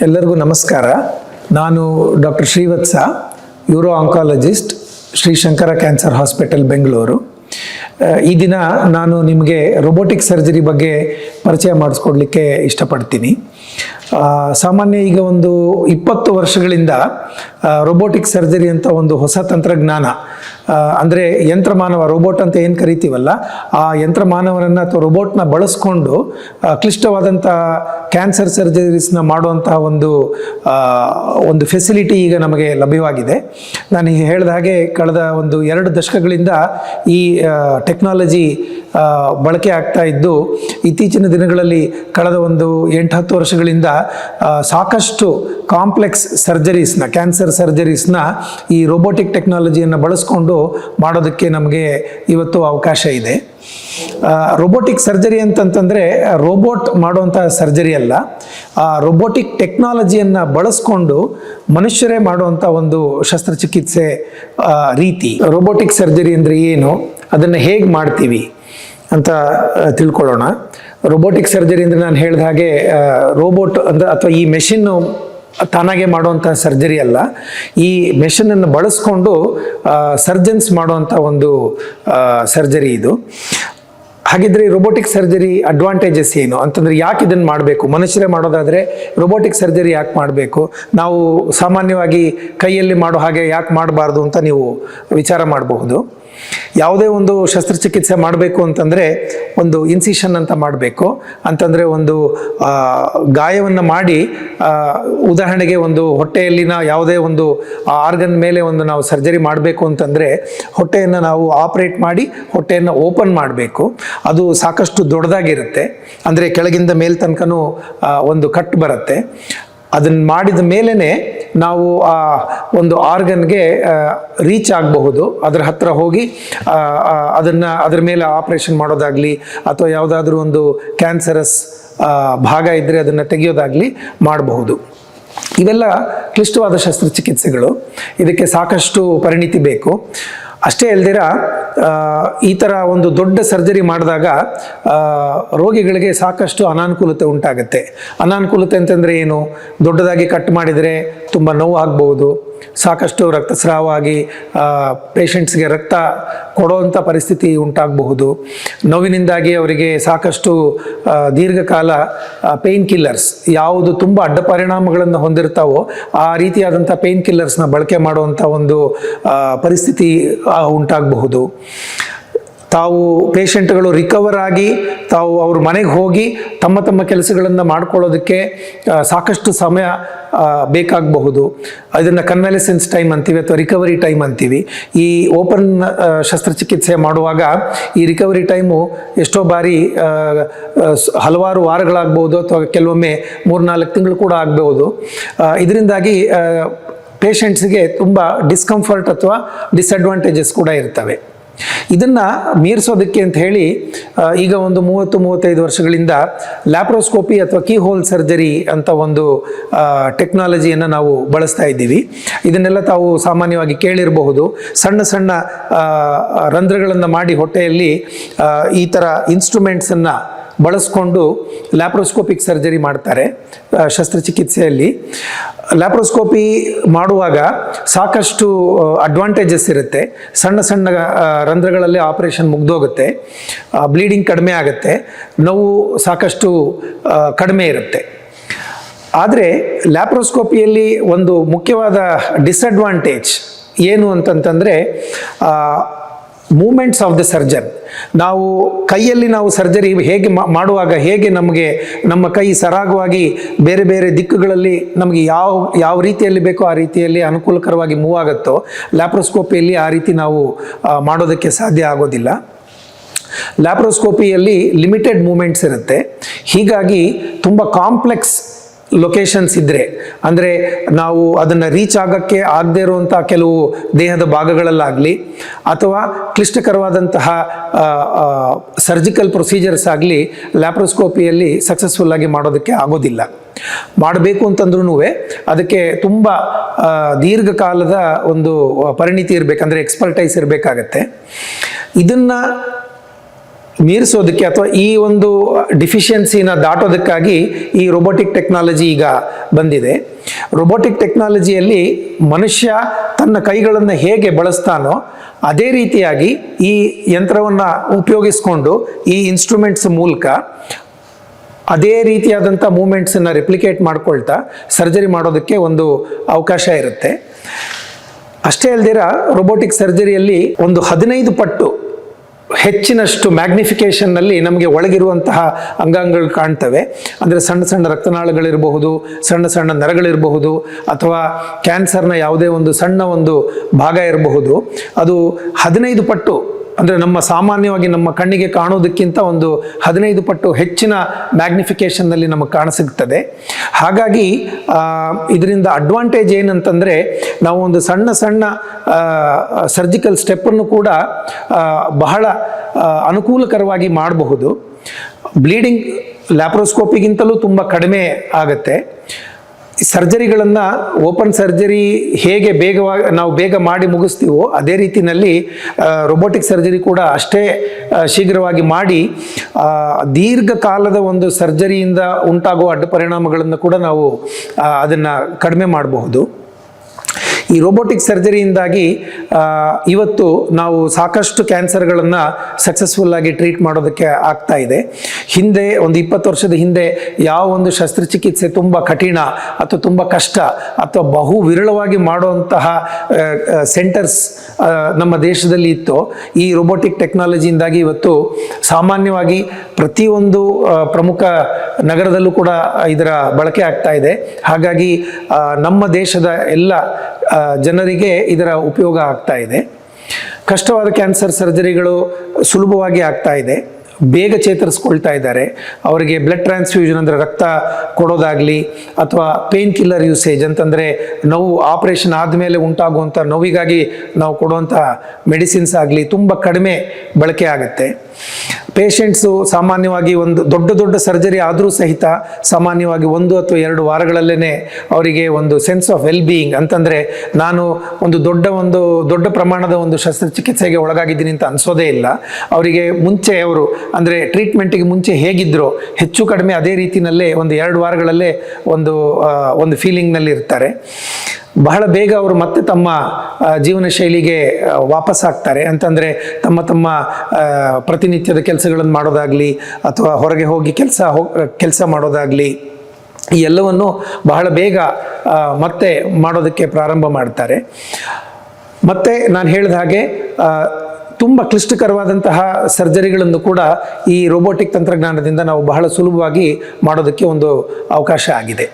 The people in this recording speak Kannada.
ಎಲ್ಲರಿಗೂ ನಮಸ್ಕಾರ. ನಾನು doctor Srivatsa, uro oncologist, Shri Shankara cancer hospital Bengaluru. ಈ ದಿನ ನಾನು ನಿಮಗೆ ರೋಬೋಟಿಕ್ ಸರ್ಜರಿ ಬಗ್ಗೆ ಪರಿಚಯ ಮಾಡಿಸ್ಕೊಡ್ಲಿಕ್ಕೆ ಇಷ್ಟಪಡ್ತೀನಿ. ಸಾಮಾನ್ಯ ಈಗ ಒಂದು 20 ವರ್ಷಗಳಿಂದ ರೋಬೋಟಿಕ್ ಸರ್ಜರಿ ಅಂತ ಒಂದು ಹೊಸ ತಂತ್ರಜ್ಞಾನ, ಅಂದರೆ ಯಂತ್ರಮಾನವ, ರೋಬೋಟ್ ಅಂತ ಏನು ಕರಿತೀವಲ್ಲ, ಆ ಯಂತ್ರಮಾನವನನ್ನು ಅಥವಾ ರೋಬೋಟ್ನ ಬಳಸ್ಕೊಂಡು ಕ್ಲಿಷ್ಟವಾದಂಥ ಕ್ಯಾನ್ಸರ್ ಸರ್ಜರೀಸ್ನ ಮಾಡುವಂತಹ ಒಂದು ಫೆಸಿಲಿಟಿ ಈಗ ನಮಗೆ ಲಭ್ಯವಾಗಿದೆ. ನಾನು ಹೇಳಿದ ಹಾಗೆ ಕಳೆದ ಒಂದು 2 ದಶಕಗಳಿಂದ ಈ ಟೆಕ್ನಾಲಜಿ ಬಳಕೆ ಆಗ್ತಾ ಇದ್ದು, ಇತ್ತೀಚಿನ ದಿನಗಳಲ್ಲಿ ಕಳೆದ ಒಂದು 8-10 ವರ್ಷಗಳಿಂದ ಸಾಕಷ್ಟು ಕಾಂಪ್ಲೆಕ್ಸ್ ಸರ್ಜರೀಸ್ನ, ಕ್ಯಾನ್ಸರ್ ಸರ್ಜರೀಸ್ನ ಈ ರೋಬೋಟಿಕ್ ಟೆಕ್ನಾಲಜಿಯನ್ನು ಬಳಸ್ಕೊಂಡು ಮಾಡೋದಕ್ಕೆ ನಮಗೆ ಇವತ್ತು ಅವಕಾಶ ಇದೆ. ರೋಬೋಟಿಕ್ ಸರ್ಜರಿ ಅಂತಂತಂದರೆ ರೋಬೋಟ್ ಮಾಡುವಂಥ ಸರ್ಜರಿ ಅಲ್ಲ, ಆ ರೋಬೋಟಿಕ್ ಟೆಕ್ನಾಲಜಿಯನ್ನು ಬಳಸ್ಕೊಂಡು ಮನುಷ್ಯರೇ ಮಾಡುವಂಥ ಒಂದು ಶಸ್ತ್ರಚಿಕಿತ್ಸೆ ರೀತಿ. ರೋಬೋಟಿಕ್ ಸರ್ಜರಿ ಅಂದರೆ ಏನು, ಅದನ್ನು ಹೇಗೆ ಮಾಡ್ತೀವಿ ಅಂತ ತಿಳ್ಕೊಳ್ಳೋಣ. ರೋಬೋಟಿಕ್ ಸರ್ಜರಿ ಅಂದರೆ ನಾನು ಹೇಳಿದ ಹಾಗೆ ರೋಬೋಟ್ ಅಂದರೆ ಅಥವಾ ಈ ಮೆಷಿನ್ನು ತಾನಾಗೆ ಮಾಡುವಂಥ ಸರ್ಜರಿ ಅಲ್ಲ, ಈ ಮೆಷಿನನ್ನು ಬಳಸ್ಕೊಂಡು ಸರ್ಜನ್ಸ್ ಮಾಡುವಂಥ ಒಂದು ಸರ್ಜರಿ ಇದು. ಹಾಗಿದ್ರೆ ರೋಬೋಟಿಕ್ ಸರ್ಜರಿ ಅಡ್ವಾಂಟೇಜಸ್ ಏನು ಅಂತಂದರೆ, ಯಾಕೆ ಇದನ್ನು ಮಾಡಬೇಕು? ಮನುಷ್ಯರೇ ಮಾಡೋದಾದರೆ ರೋಬೋಟಿಕ್ ಸರ್ಜರಿ ಯಾಕೆ ಮಾಡಬೇಕು? ನಾವು ಸಾಮಾನ್ಯವಾಗಿ ಕೈಯಲ್ಲಿ ಮಾಡೋ ಹಾಗೆ ಯಾಕೆ ಮಾಡಬಾರ್ದು ಅಂತ ನೀವು ವಿಚಾರ ಮಾಡಬಹುದು. ಯಾವುದೇ ಒಂದು ಶಸ್ತ್ರಚಿಕಿತ್ಸೆ ಮಾಡಬೇಕು ಅಂತಂದರೆ ಒಂದು ಇನ್ಸಿಷನ್ ಅಂತ ಮಾಡಬೇಕು. ಅಂತಂದರೆ ಒಂದು ಗಾಯವನ್ನು ಮಾಡಿ, ಉದಾಹರಣೆಗೆ ಒಂದು ಹೊಟ್ಟೆಯಲ್ಲಿನ ಯಾವುದೇ ಒಂದು ಆರ್ಗನ್ ಮೇಲೆ ನಾವು ಸರ್ಜರಿ ಮಾಡಬೇಕು ಅಂತಂದರೆ ಹೊಟ್ಟೆಯನ್ನು ನಾವು ಆಪ್ರೇಟ್ ಮಾಡಿ ಹೊಟ್ಟೆಯನ್ನು ಓಪನ್ ಮಾಡಬೇಕು. ಅದು ಸಾಕಷ್ಟು ದೊಡ್ಡದಾಗಿರುತ್ತೆ, ಅಂದರೆ ಕೆಳಗಿಂದ ಮೇಲ್ ತನಕನೂ ಒಂದು ಕಟ್ ಬರುತ್ತೆ. ಅದನ್ನು ಮಾಡಿದ ಮೇಲೇ ನಾವು ಆ ಒಂದು ಆರ್ಗನ್ಗೆ ರೀಚ್ ಆಗಬಹುದು, ಅದರ ಹತ್ರ ಹೋಗಿ ಅದರ ಮೇಲೆ ಆಪ್ರೇಷನ್ ಮಾಡೋದಾಗಲಿ ಅಥವಾ ಯಾವುದಾದ್ರೂ ಒಂದು ಕ್ಯಾನ್ಸರಸ್ ಭಾಗ ಇದ್ದರೆ ಅದನ್ನು ತೆಗೆಯೋದಾಗಲಿ ಮಾಡಬಹುದು. ಇವೆಲ್ಲ ಕ್ಲಿಷ್ಟವಾದ ಶಸ್ತ್ರಚಿಕಿತ್ಸೆಗಳು, ಇದಕ್ಕೆ ಸಾಕಷ್ಟು ಪರಿಣಿತಿ ಬೇಕು. ಅಷ್ಟೇ ಅಲ್ದಿರ ಈ ಥರ ಒಂದು ದೊಡ್ಡ ಸರ್ಜರಿ ಮಾಡಿದಾಗ ರೋಗಿಗಳಿಗೆ ಸಾಕಷ್ಟು ಅನಾನುಕೂಲತೆ ಉಂಟಾಗುತ್ತೆ. ಅನಾನುಕೂಲತೆ ಅಂತಂದರೆ ಏನು? ದೊಡ್ಡದಾಗಿ ಕಟ್ ಮಾಡಿದರೆ ತುಂಬ ನೋವು ಆಗ್ಬೋದು, ಸಾಕಷ್ಟು ರಕ್ತಸ್ರಾವ ಆಗಿ ಪೇಷಂಟ್ಸ್ಗೆ ರಕ್ತ ಕೊಡುವಂಥ ಪರಿಸ್ಥಿತಿ ಉಂಟಾಗಬಹುದು. ನೋವಿನಿಂದಾಗಿ ಅವರಿಗೆ ಸಾಕಷ್ಟು ದೀರ್ಘಕಾಲ ಪೇಯ್ನ್ ಕಿಲ್ಲರ್ಸ್, ಯಾವುದು ತುಂಬ ಅಡ್ಡ ಪರಿಣಾಮಗಳನ್ನು ಹೊಂದಿರ್ತಾವೋ ಆ ರೀತಿಯಾದಂಥ ಪೇಯ್ನ್ ಕಿಲ್ಲರ್ಸ್ನ ಬಳಕೆ ಮಾಡುವಂಥ ಒಂದು ಪರಿಸ್ಥಿತಿ ಉಂಟಾಗಬಹುದು. ತಾವು ಪೇಷಂಟ್ಗಳು ರಿಕವರ್ ಆಗಿ ತಾವು ಅವ್ರ ಮನೆಗೆ ಹೋಗಿ ತಮ್ಮ ಕೆಲಸಗಳನ್ನು ಮಾಡ್ಕೊಳ್ಳೋದಕ್ಕೆ ಸಾಕಷ್ಟು ಸಮಯ ಬೇಕಾಗಬಹುದು. ಇದನ್ನು ಕನ್ವ್ಯಾಲೆಸೆನ್ಸ್ ಟೈಮ್ ಅಂತೀವಿ ಅಥವಾ ರಿಕವರಿ ಟೈಮ್ ಅಂತೀವಿ. ಈ ಓಪನ್ ಶಸ್ತ್ರಚಿಕಿತ್ಸೆ ಮಾಡುವಾಗ ಈ ರಿಕವರಿ ಟೈಮು ಎಷ್ಟೋ ಬಾರಿ ಹಲವಾರು ವಾರಗಳಾಗ್ಬೋದು ಅಥವಾ ಕೆಲವೊಮ್ಮೆ 3-4 ತಿಂಗಳು ಕೂಡ ಆಗಬಹುದು. ಇದರಿಂದಾಗಿ ಪೇಷಂಟ್ಸ್ಗೆ ತುಂಬ ಡಿಸ್ಕಂಫರ್ಟ್ ಅಥವಾ ಡಿಸ್ಅಡ್ವಾಂಟೇಜಸ್ ಕೂಡ ಇರ್ತವೆ. ಇದನ್ನು ಮೀರಿಸೋದಕ್ಕೆ ಅಂತ ಹೇಳಿ ಈಗ ಒಂದು 30-35 ವರ್ಷಗಳಿಂದ ಲ್ಯಾಪ್ರೋಸ್ಕೋಪಿ ಅಥವಾ ಕೀ ಹೋಲ್ ಸರ್ಜರಿ ಅಂತ ಒಂದು ಟೆಕ್ನಾಲಜಿಯನ್ನು ನಾವು ಬಳಸ್ತಾ ಇದ್ದೀವಿ. ಇದನ್ನೆಲ್ಲ ತಾವು ಸಾಮಾನ್ಯವಾಗಿ ಕೇಳಿರಬಹುದು. ಸಣ್ಣ ಸಣ್ಣ ರಂಧ್ರಗಳನ್ನು ಮಾಡಿ ಹೊಟ್ಟೆಯಲ್ಲಿ ಈ ಥರ ಇನ್ಸ್ಟ್ರೂಮೆಂಟ್ಸನ್ನು ಬಳಸ್ಕೊಂಡು ಲ್ಯಾಪ್ರೋಸ್ಕೋಪಿಕ್ ಸರ್ಜರಿ ಮಾಡ್ತಾರೆ ಶಸ್ತ್ರಚಿಕಿತ್ಸೆಯಲ್ಲಿ. ಲ್ಯಾಪ್ರೋಸ್ಕೋಪಿ ಮಾಡುವಾಗ ಸಾಕಷ್ಟು ಅಡ್ವಾಂಟೇಜಸ್ ಇರುತ್ತೆ. ಸಣ್ಣ ಸಣ್ಣ ರಂಧ್ರಗಳಲ್ಲಿ ಆಪರೇಷನ್ ಮುಗ್ದೋಗುತ್ತೆ, ಬ್ಲೀಡಿಂಗ್ ಕಡಿಮೆ ಆಗುತ್ತೆ, ನೋವು ಸಾಕಷ್ಟು ಕಡಿಮೆ ಇರುತ್ತೆ. ಆದರೆ ಲ್ಯಾಪ್ರೋಸ್ಕೋಪಿಯಲ್ಲಿ ಒಂದು ಮುಖ್ಯವಾದ ಡಿಸ್ಅಡ್ವಾಂಟೇಜ್ ಏನು ಅಂತಂತಂದರೆ ಮೂಮೆಂಟ್ಸ್ ಆಫ್ ದ ಸರ್ಜನ್. ನಾವು ಕೈಯಲ್ಲಿ ಸರ್ಜರಿ ಹೇಗೆ ಮಾಡುವಾಗ ಹೇಗೆ ನಮ್ಮ ಕೈ ಸರಾಗವಾಗಿ ಬೇರೆ ಬೇರೆ ದಿಕ್ಕುಗಳಲ್ಲಿ ನಮಗೆ ಯಾವ ರೀತಿಯಲ್ಲಿ ಬೇಕೋ ಆ ರೀತಿಯಲ್ಲಿ ಅನುಕೂಲಕರವಾಗಿ ಮೂವ್ ಆಗುತ್ತೋ, ಲ್ಯಾಪ್ರೋಸ್ಕೋಪಿಯಲ್ಲಿ ಆ ರೀತಿ ನಾವು ಮಾಡೋದಕ್ಕೆ ಸಾಧ್ಯ ಆಗೋದಿಲ್ಲ. ಲ್ಯಾಪ್ರೋಸ್ಕೋಪಿಯಲ್ಲಿ ಲಿಮಿಟೆಡ್ ಮೂಮೆಂಟ್ಸ್ ಇರುತ್ತೆ. ಹೀಗಾಗಿ ತುಂಬ ಕಾಂಪ್ಲೆಕ್ಸ್ ಲೊಕೇಶನ್ಸ್ ಇದ್ದರೆ, ಅಂದರೆ ನಾವು ಅದನ್ನು ರೀಚ್ ಆಗೋಕ್ಕೆ ಆಗದೇ ಇರುವಂಥ ಕೆಲವು ದೇಹದ ಭಾಗಗಳಲ್ಲಾಗಲಿ ಅಥವಾ ಕ್ಲಿಷ್ಟಕರವಾದಂತಹ ಸರ್ಜಿಕಲ್ ಪ್ರೊಸೀಜರ್ಸ್ ಆಗಲಿ ಲ್ಯಾಪ್ರೋಸ್ಕೋಪಿಯಲ್ಲಿ ಸಕ್ಸಸ್ಫುಲ್ಲಾಗಿ ಮಾಡೋದಕ್ಕೆ ಆಗೋದಿಲ್ಲ. ಮಾಡಬೇಕು ಅಂತಂದ್ರೂ ಅದಕ್ಕೆ ತುಂಬ ದೀರ್ಘಕಾಲದ ಒಂದು ಪರಿಣಿತಿ ಇರಬೇಕಂದ್ರೆ ಎಕ್ಸ್ಪರ್ಟೈಸ್ ಇರಬೇಕಾಗತ್ತೆ. ಇದನ್ನು ಮೀರಿಸೋದಕ್ಕೆ ಅಥವಾ ಈ ಒಂದು ಡಿಫಿಷಿಯನ್ಸಿನ ದಾಟೋದಕ್ಕಾಗಿ ಈ ರೋಬೋಟಿಕ್ ಟೆಕ್ನಾಲಜಿ ಈಗ ಬಂದಿದೆ. ರೋಬೋಟಿಕ್ ಟೆಕ್ನಾಲಜಿಯಲ್ಲಿ ಮನುಷ್ಯ ತನ್ನ ಕೈಗಳನ್ನು ಹೇಗೆ ಬಳಸ್ತಾನೋ ಅದೇ ರೀತಿಯಾಗಿ ಈ ಯಂತ್ರವನ್ನು ಉಪಯೋಗಿಸ್ಕೊಂಡು ಈ ಇನ್ಸ್ಟ್ರೂಮೆಂಟ್ಸ್ ಮೂಲಕ ಅದೇ ರೀತಿಯಾದಂಥ ಮೂಮೆಂಟ್ಸನ್ನು ರೆಪ್ಲಿಕೇಟ್ ಮಾಡ್ಕೊಳ್ತಾ ಸರ್ಜರಿ ಮಾಡೋದಕ್ಕೆ ಒಂದು ಅವಕಾಶ ಇರುತ್ತೆ. ಅಷ್ಟೇ ಅಲ್ದಿರ ರೋಬೋಟಿಕ್ ಸರ್ಜರಿಯಲ್ಲಿ ಒಂದು 15 ಪಟ್ಟು ಹೆಚ್ಚಿನಷ್ಟು ಮ್ಯಾಗ್ನಿಫಿಕೇಷನ್ನಲ್ಲಿ ನಮಗೆ ಒಳಗಿರುವಂತಹ ಅಂಗಾಂಗಗಳು ಕಾಣ್ತವೆ. ಅಂದರೆ ಸಣ್ಣ ಸಣ್ಣ ರಕ್ತನಾಳಗಳಿರಬಹುದು, ಸಣ್ಣ ಸಣ್ಣ ನರಗಳಿರಬಹುದು, ಅಥವಾ ಕ್ಯಾನ್ಸರ್ನ ಯಾವುದೇ ಒಂದು ಸಣ್ಣ ಒಂದು ಭಾಗ ಇರಬಹುದು. ಅದು 15 ಪಟ್ಟು, ಅಂದರೆ ನಮ್ಮ ಸಾಮಾನ್ಯವಾಗಿ ನಮ್ಮ ಕಣ್ಣಿಗೆ ಕಾಣೋದಕ್ಕಿಂತ ಒಂದು 15 ಪಟ್ಟು ಹೆಚ್ಚಿನ ಮ್ಯಾಗ್ನಿಫಿಕೇಷನ್ನಲ್ಲಿ ನಮಗೆ ಕಾಣಸಿಗ್ತದೆ. ಹಾಗಾಗಿ ಇದರಿಂದ ಅಡ್ವಾಂಟೇಜ್ ಏನಂತಂದರೆ ನಾವು ಒಂದು ಸಣ್ಣ ಸಣ್ಣ ಸರ್ಜಿಕಲ್ ಸ್ಟೆಪ್ಪನ್ನು ಕೂಡ ಬಹಳ ಅನುಕೂಲಕರವಾಗಿ ಮಾಡಬಹುದು. ಬ್ಲೀಡಿಂಗ್ ಲ್ಯಾಪ್ರೋಸ್ಕೋಪಿಗಿಂತಲೂ ತುಂಬ ಕಡಿಮೆ ಆಗುತ್ತೆ. ಸರ್ಜರಿಗಳನ್ನು ಓಪನ್ ಸರ್ಜರಿ ಹೇಗೆ ನಾವು ಬೇಗ ಮಾಡಿ ಮುಗಿಸ್ತೀವೋ ಅದೇ ರೀತಿಯಲ್ಲಿ ರೋಬೋಟಿಕ್ ಸರ್ಜರಿ ಕೂಡ ಅಷ್ಟೇ ಶೀಘ್ರವಾಗಿ ಮಾಡಿ ದೀರ್ಘಕಾಲದ ಒಂದು ಸರ್ಜರಿಯಿಂದ ಉಂಟಾಗುವ ಅಡ್ಡ ಪರಿಣಾಮಗಳನ್ನು ಕೂಡ ನಾವು ಅದನ್ನು ಕಡಿಮೆ ಮಾಡಬಹುದು. ಈ ರೋಬೋಟಿಕ್ ಸರ್ಜರಿಯಿಂದಾಗಿ ಇವತ್ತು ನಾವು ಸಾಕಷ್ಟು ಕ್ಯಾನ್ಸರ್ಗಳನ್ನು ಸಕ್ಸಸ್ಫುಲ್ಲಾಗಿ ಟ್ರೀಟ್ ಮಾಡೋದಕ್ಕೆ ಆಗ್ತಾ ಇದೆ. ಹಿಂದೆ ಒಂದು 20 ವರ್ಷದ ಹಿಂದೆ ಯಾವ ಒಂದು ಶಸ್ತ್ರಚಿಕಿತ್ಸೆ ತುಂಬ ಕಠಿಣ ಅಥವಾ ತುಂಬ ಕಷ್ಟ ಅಥವಾ ಬಹು ವಿರಳವಾಗಿ ಮಾಡುವಂತಹ ಸೆಂಟರ್ಸ್ ನಮ್ಮ ದೇಶದಲ್ಲಿ ಇತ್ತು, ಈ ರೋಬೋಟಿಕ್ ಟೆಕ್ನಾಲಜಿಯಿಂದಾಗಿ ಇವತ್ತು ಸಾಮಾನ್ಯವಾಗಿ ಪ್ರತಿಯೊಂದು ಪ್ರಮುಖ ನಗರದಲ್ಲೂ ಕೂಡ ಇದರ ಬಳಕೆ ಆಗ್ತಾ ಇದೆ. ಹಾಗಾಗಿ ನಮ್ಮ ದೇಶದ ಎಲ್ಲ ಜನರಿಗೆ ಇದರ ಉಪಯೋಗ ಆಗ್ತಾ ಇದೆ. ಕಷ್ಟವಾದ ಕ್ಯಾನ್ಸರ್ ಸರ್ಜರಿಗಳು ಸುಲಭವಾಗಿ ಆಗ್ತಾ ಇದೆ, ಬೇಗ ಚೇತರಿಸ್ಕೊಳ್ತಾ ಇದ್ದಾರೆ. ಅವರಿಗೆ ಬ್ಲಡ್ ಟ್ರಾನ್ಸ್ಫ್ಯೂಷನ್ ಅಂದರೆ ರಕ್ತ ಕೊಡೋದಾಗಲಿ ಅಥವಾ ಪೇನ್ ಕಿಲ್ಲರ್ ಯೂಸೇಜ್ ಅಂತಂದರೆ ನೋವು ಆಪರೇಷನ್ ಆದಮೇಲೆ ಉಂಟಾಗುವಂಥ ನೋವಿಗಾಗಿ ನಾವು ಕೊಡುವಂಥ ಮೆಡಿಸಿನ್ಸ್ ಆಗಲಿ ತುಂಬ ಕಡಿಮೆ ಬಳಕೆ ಆಗುತ್ತೆ. ಪೇಷಂಟ್ಸು ಸಾಮಾನ್ಯವಾಗಿ ಒಂದು ದೊಡ್ಡ ಸರ್ಜರಿ ಆದರೂ ಸಹಿತ ಸಾಮಾನ್ಯವಾಗಿ 1 ಅಥವಾ 2 ವಾರಗಳಲ್ಲೇ ಅವರಿಗೆ ಒಂದು ಸೆನ್ಸ್ ಆಫ್ ವೆಲ್ ಬೀಯಿಂಗ್ ಅಂತಂದರೆ ನಾನು ಒಂದು ದೊಡ್ಡ ಪ್ರಮಾಣದ ಒಂದು ಶಸ್ತ್ರಚಿಕಿತ್ಸೆಗೆ ಒಳಗಾಗಿದ್ದೀನಿ ಅಂತ ಅನಿಸೋದೇ ಇಲ್ಲ. ಅವರಿಗೆ ಮುಂಚೆ ಅವರು ಅಂದರೆ ಟ್ರೀಟ್ಮೆಂಟಿಗೆ ಮುಂಚೆ ಹೇಗಿದ್ರೋ ಹೆಚ್ಚು ಕಡಿಮೆ ಅದೇ ರೀತಿಯಲ್ಲೇ ಒಂದು 2 ವಾರಗಳಲ್ಲೇ ಒಂದು ಫೀಲಿಂಗ್ನಲ್ಲಿ ಇರ್ತಾರೆ. ಬಹಳ ಬೇಗ ಅವರು ಮತ್ತೆ ತಮ್ಮ ಜೀವನ ಶೈಲಿಗೆ ವಾಪಸ್ ಆಗ್ತಾರೆ. ಅಂತಂದರೆ ತಮ್ಮ ಪ್ರತಿನಿತ್ಯದ ಕೆಲಸಗಳನ್ನು ಮಾಡೋದಾಗಲಿ ಅಥವಾ ಹೊರಗೆ ಹೋಗಿ ಕೆಲಸ ಮಾಡೋದಾಗಲಿ ಈ ಎಲ್ಲವನ್ನು ಬಹಳ ಬೇಗ ಮತ್ತೆ ಮಾಡೋದಕ್ಕೆ ಪ್ರಾರಂಭ ಮಾಡ್ತಾರೆ. ಮತ್ತು ನಾನು ಹೇಳಿದ ಹಾಗೆ ತುಂಬ ಕ್ಲಿಷ್ಟಕರವಾದಂತಹ ಸರ್ಜರಿಗಳನ್ನು ಕೂಡ ಈ ರೋಬೋಟಿಕ್ ತಂತ್ರಜ್ಞಾನದಿಂದ ನಾವು ಬಹಳ ಸುಲಭವಾಗಿ ಮಾಡೋದಕ್ಕೆ ಒಂದು ಅವಕಾಶ ಆಗಿದೆ.